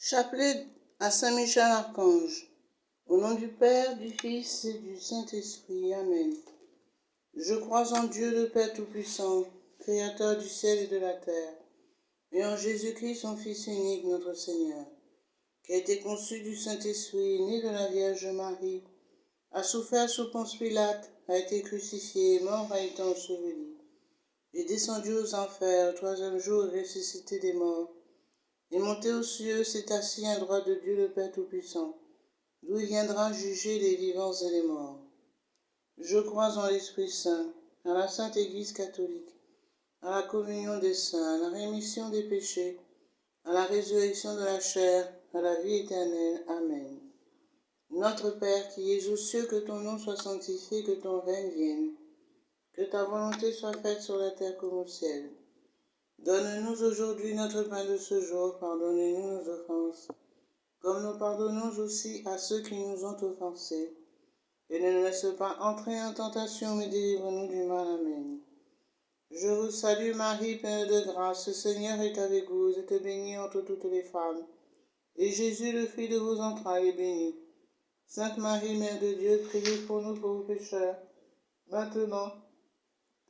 Chapelet à Saint-Michel-Archange. Au nom du Père, du Fils et du Saint-Esprit. Amen. Je crois en Dieu le Père Tout-Puissant, Créateur du ciel et de la terre, et en Jésus-Christ, son Fils unique, notre Seigneur, qui a été conçu du Saint-Esprit, né de la Vierge Marie, a souffert sous Ponce Pilate, a été crucifié, mort, a été enseveli, est descendu aux enfers, au troisième jour ressuscité des morts, est monté aux cieux, s'est assis à droite de Dieu le Père Tout-Puissant, d'où il viendra juger les vivants et les morts. Je crois en l'Esprit Saint, à la Sainte Église catholique, à la communion des saints, à la rémission des péchés, à la résurrection de la chair, à la vie éternelle. Amen. Notre Père qui es aux cieux, que ton nom soit sanctifié, que ton règne vienne, que ta volonté soit faite sur la terre comme au ciel. Donne-nous aujourd'hui notre pain de ce jour, pardonne-nous nos offenses, comme nous pardonnons aussi à ceux qui nous ont offensés. Et ne nous laisse pas entrer en tentation, mais délivre-nous du mal. Amen. Je vous salue Marie, pleine de grâce, le Seigneur est avec vous, vous êtes bénie entre toutes les femmes. Et Jésus, le fruit de vos entrailles, est béni. Sainte Marie, Mère de Dieu, priez pour nous pauvres pécheurs, maintenant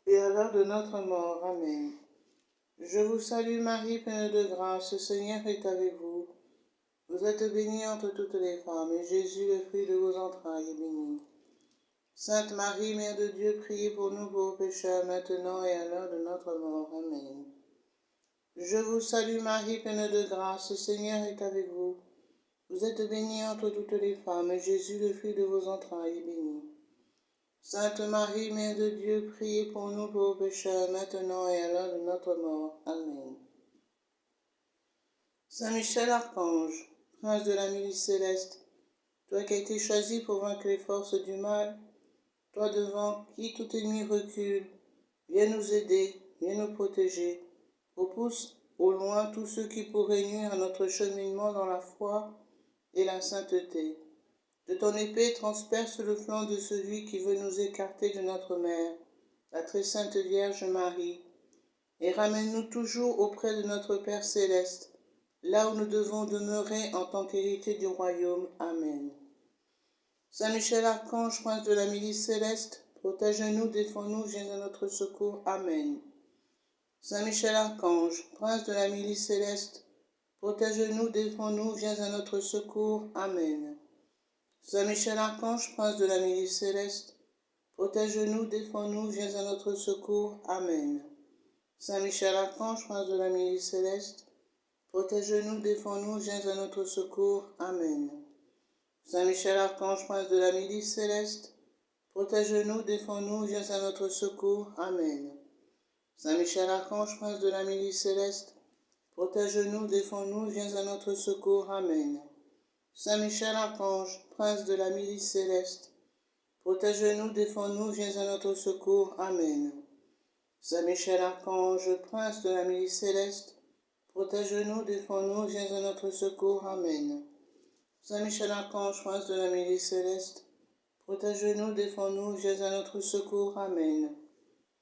et à l'heure de notre mort. Amen. Je vous salue Marie, pleine de grâce, le Seigneur est avec vous. Vous êtes bénie entre toutes les femmes, et Jésus, le fruit de vos entrailles, est béni. Sainte Marie, Mère de Dieu, priez pour nous pauvres pécheurs, maintenant et à l'heure de notre mort. Amen. Je vous salue Marie, pleine de grâce, le Seigneur est avec vous. Vous êtes bénie entre toutes les femmes, et Jésus, le fruit de vos entrailles, est béni. Sainte Marie, Mère de Dieu, priez pour nous pauvres pécheurs, maintenant et à l'heure de notre mort. Amen. Saint Michel Archange, prince de la milice céleste, toi qui as été choisi pour vaincre les forces du mal, toi devant qui tout ennemi recule, viens nous aider, viens nous protéger, repousse au loin tous ceux qui pourraient nuire à notre cheminement dans la foi et la sainteté. De ton épée transperce le flanc de celui qui veut nous écarter de notre mère, la très sainte Vierge Marie, et ramène-nous toujours auprès de notre Père céleste, là où nous devons demeurer en tant qu'héritiers du royaume. Amen. Saint Michel Archange, prince de la milice céleste, protège-nous, défends-nous, viens à notre secours. Amen. Saint Michel Archange, prince de la milice céleste, protège-nous, défends-nous, viens à notre secours. Amen. Saint Michel Archange, prince de la milice céleste, protège-nous, défends-nous, viens à notre secours. Amen. Saint Michel Archange, prince de la milice céleste, protège-nous, défends-nous, viens à notre secours. Amen. Saint Michel Archange, prince de la milice céleste, protège-nous, défends-nous, viens à notre secours. Amen. Saint Michel Archange, prince de la milice céleste, protège-nous, défends-nous, viens à notre secours. Amen. Saint Michel Archange, prince de la milice céleste, protège-nous, défends-nous, viens à notre secours. Amen. Saint Michel Archange, prince de la milice céleste, protège-nous, défends-nous, viens à notre secours. Amen. Saint Michel Archange, prince de la milice céleste, protège-nous, défends-nous, viens à notre secours. Amen.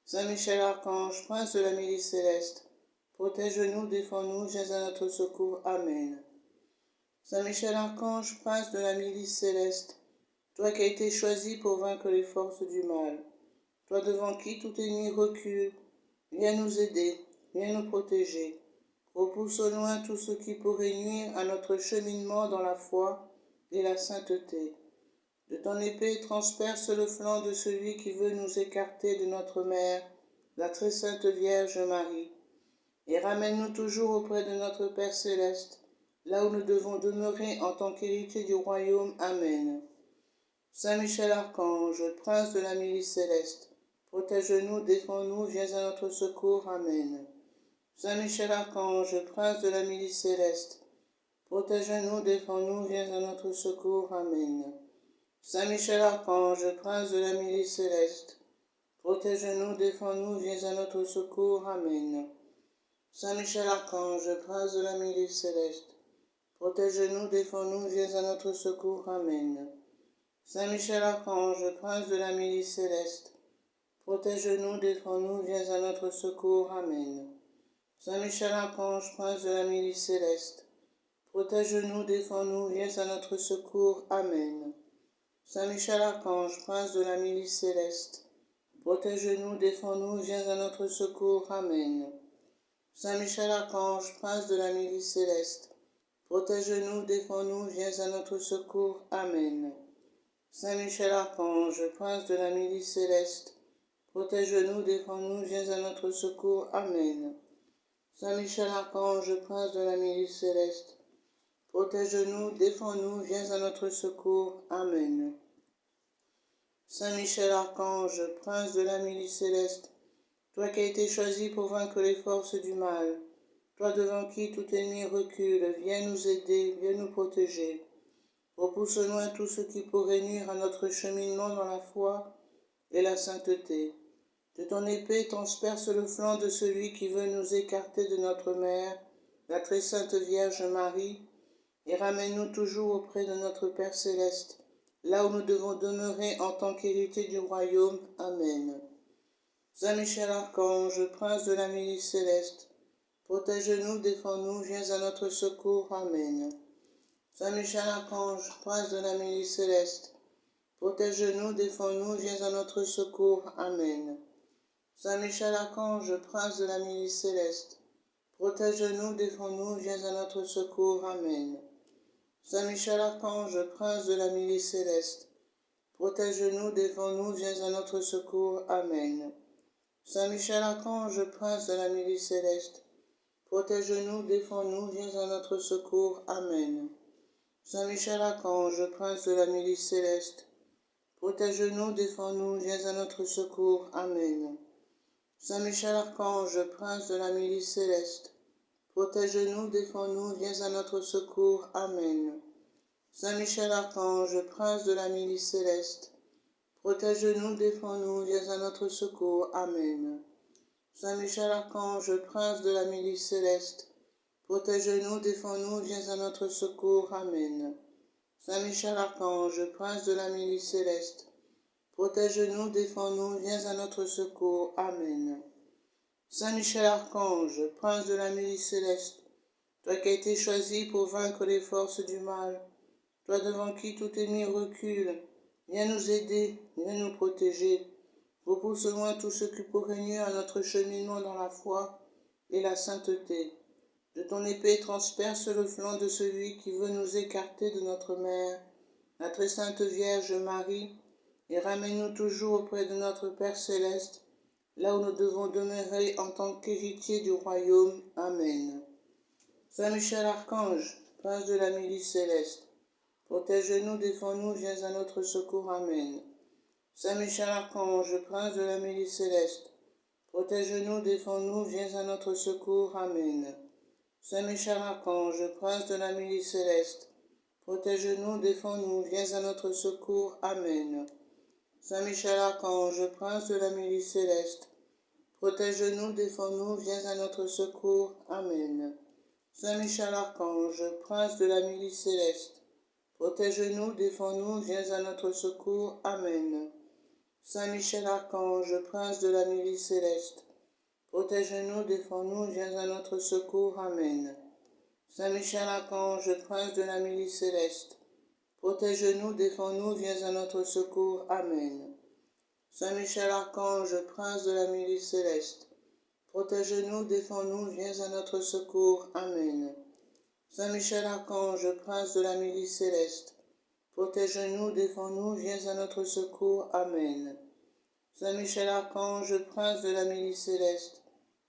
Saint Michel Archange, prince de la milice céleste, protège-nous, défends-nous, viens à notre secours. Amen. Saint Michel Archange, prince de la milice céleste, toi qui as été choisi pour vaincre les forces du mal, toi devant qui tout ennemi recule, viens nous aider, viens nous protéger. Repousse au loin tout ce qui pourrait nuire à notre cheminement dans la foi et la sainteté. De ton épée transperce le flanc de celui qui veut nous écarter de notre mère, la très sainte Vierge Marie, et ramène-nous toujours auprès de notre Père céleste, là où nous devons demeurer en tant qu'héritiers du royaume. Amen. Saint Michel Archange, prince de la milice céleste, protège-nous, défends-nous, viens à notre secours. Amen. Saint Michel Archange, prince de la milice céleste, protège-nous, défends-nous, viens à notre secours. Amen. Saint Michel Archange, prince de la milice céleste, protège-nous, défends-nous, viens à notre secours. Amen. Saint Michel Archange, prince de la milice céleste, protège-nous, défends-nous, viens à notre secours. Amen. Saint Michel Archange, prince de la milice céleste, protège-nous, défends-nous, viens à notre secours. Amen. Saint Michel Archange, prince de la milice céleste, Protège-nous, défends-nous, viens à notre secours. Amen. Saint Michel Archange, prince de la milice céleste, protège-nous, défends-nous, viens à notre secours. Amen. Saint Michel Archange, prince de la milice céleste, protège-nous, défends-nous, viens à notre secours. Amen. Saint Michel Archange, prince de la milice céleste, protège-nous, défends-nous, viens à notre secours. Amen. Saint Michel Archange, prince de la milice céleste, protège-nous, défends-nous, viens à notre secours. Amen. Saint Michel Archange, prince de la milice céleste, toi qui as été choisi pour vaincre les forces du mal, toi devant qui tout ennemi recule, viens nous aider, viens nous protéger. Repousse loin tout ce qui pourrait nuire à notre cheminement dans la foi et la sainteté. De ton épée transperce le flanc de celui qui veut nous écarter de notre mère, la très sainte Vierge Marie, et ramène-nous toujours auprès de notre Père céleste, là où nous devons demeurer en tant qu'héritiers du royaume. Amen. Saint Michel Archange, prince de la milice céleste, protège-nous, défends-nous, viens à notre secours. Amen. Saint Michel Archange, prince de la milice céleste, protège-nous, défends-nous, viens à notre secours. Amen. Saint Michel Archange, prince de la milice céleste, protège-nous, défends-nous, viens à notre secours. Amen. Saint Michel Archange, prince de la milice céleste, protège-nous, défends-nous, viens à notre secours. Amen. Saint Michel Archange, prince de la milice céleste, protège-nous, défends-nous, viens à notre secours. Amen. Saint Michel Archange, prince de la milice céleste, protège-nous, défends-nous, viens à notre secours. Amen. Saint Michel Archange, prince de la milice céleste, protège-nous, défends-nous, viens à notre secours. Amen. Saint Michel Archange, prince de la milice céleste, protège-nous, défends-nous, viens à notre secours. Amen. Saint Michel Archange, prince de la milice céleste, protège-nous, défends-nous, viens à notre secours. Amen. Saint Michel Archange, prince de la milice céleste, protège-nous, défends-nous, viens à notre secours. Amen. Saint Michel Archange, prince de la milice céleste, toi qui as été choisi pour vaincre les forces du mal, toi devant qui tout ennemi recule, viens nous aider, viens nous protéger. Repousse loin tout ce qui pourrait nuire à notre cheminement dans la foi et la sainteté. De ton épée transperce le flanc de celui qui veut nous écarter de notre mère, la très sainte Vierge Marie, et ramène-nous toujours auprès de notre Père céleste, là où nous devons demeurer en tant qu'héritiers du royaume. Amen. Saint Michel Archange, prince de la milice céleste, protège-nous, défends-nous, viens à notre secours. Amen. Saint Michel Archange, prince de la milice céleste, protège-nous, défends-nous, viens à notre secours. Amen. Saint Michel Archange, prince de la milice céleste, protège-nous, défends-nous, viens à notre secours. Amen. Saint Michel Archange, prince de la milice céleste, protège-nous, défends-nous, viens à notre secours. Amen. Saint Michel Archange, prince de la milice céleste, protège-nous, défends-nous, viens à notre secours. Amen. Saint Michel Archange, prince de la milice céleste, protège-nous, défends-nous, viens à notre secours. Amen. Saint Michel Archange, prince de la milice céleste, protège-nous, défends-nous, viens à notre secours. Amen. Saint Michel Archange, prince de la milice céleste, protège-nous, défends-nous, viens à notre secours. Amen. Saint Michel Archange, prince de la milice céleste, protège-nous, défends-nous, viens à notre secours. Amen. Saint Michel Archange, prince de la milice céleste,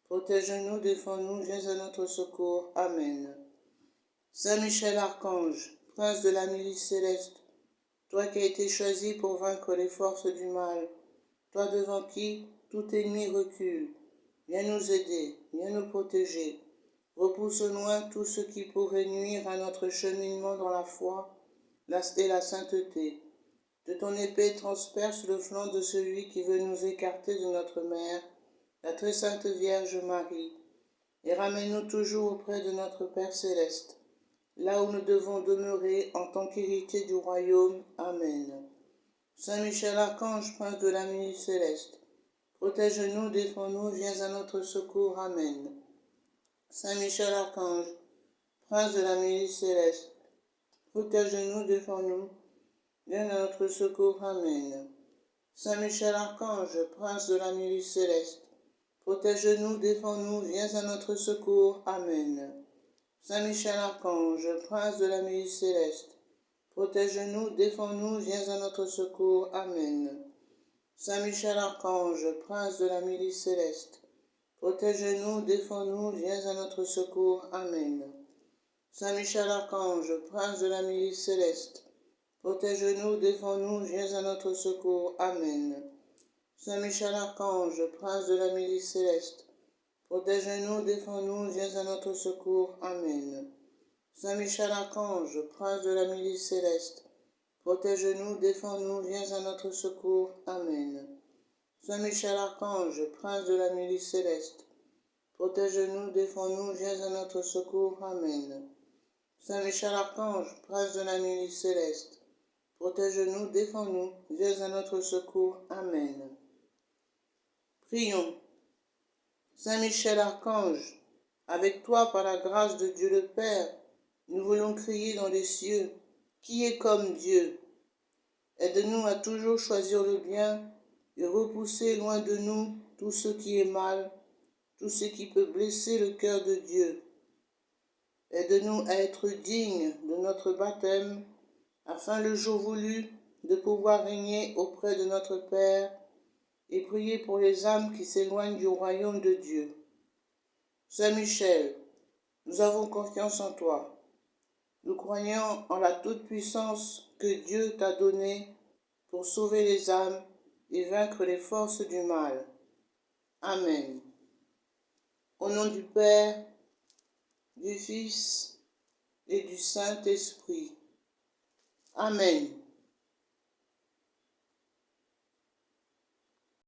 protège-nous, défends-nous, viens à notre secours. Amen. Saint Michel Archange, prince de la milice céleste, toi qui as été choisi pour vaincre les forces du mal, toi devant qui tout ennemi recule, viens nous aider, viens nous protéger. Repousse loin tout ce qui pourrait nuire à notre cheminement dans la foi et la sainteté. De ton épée transperce le flanc de celui qui veut nous écarter de notre mère, la très sainte Vierge Marie, et ramène-nous toujours auprès de notre Père céleste, là où nous devons demeurer en tant qu'héritiers du royaume. Amen. Saint Michel Archange, prince de la milice céleste, protège-nous, défends-nous, viens à notre secours. Amen. Saint Michel Archange, prince de la milice céleste, protège-nous, défends-nous, viens à notre secours. Amen. Saint Michel Archange, prince de la milice céleste, protège-nous, défends-nous, viens à notre secours. Amen. Saint Michel Archange, prince de la milice céleste, protège-nous, défends-nous, viens à notre secours. Amen. Saint Michel Archange, prince de la milice céleste, protège-nous, défends-nous, viens à notre secours. Amen. Saint Michel Archange, prince de la milice céleste, protège-nous, défends-nous, viens à notre secours. Amen. Saint Michel Archange, prince de la milice céleste, protège-nous, défends-nous, viens à notre secours. Amen. Saint Michel Archange, prince de la milice céleste, protège-nous, défends-nous, viens à notre secours. Amen. Saint Michel Archange, prince de la milice céleste, protège-nous, défends-nous, viens à notre secours. Amen. Saint Michel Archange, prince de la milice céleste, protège-nous, défends-nous, viens à notre secours. Amen. Prions. Saint Michel Archange, avec toi, par la grâce de Dieu le Père, nous voulons crier dans les cieux, qui est comme Dieu? Aide-nous à toujours choisir le bien et repousser loin de nous tout ce qui est mal, tout ce qui peut blesser le cœur de Dieu. Aide-nous à être dignes de notre baptême, afin le jour voulu de pouvoir régner auprès de notre Père et prier pour les âmes qui s'éloignent du royaume de Dieu. Saint Michel, nous avons confiance en toi. Nous croyons en la toute-puissance que Dieu t'a donnée pour sauver les âmes et vaincre les forces du mal. Amen. Au nom du Père, du Fils et du Saint-Esprit. Amen.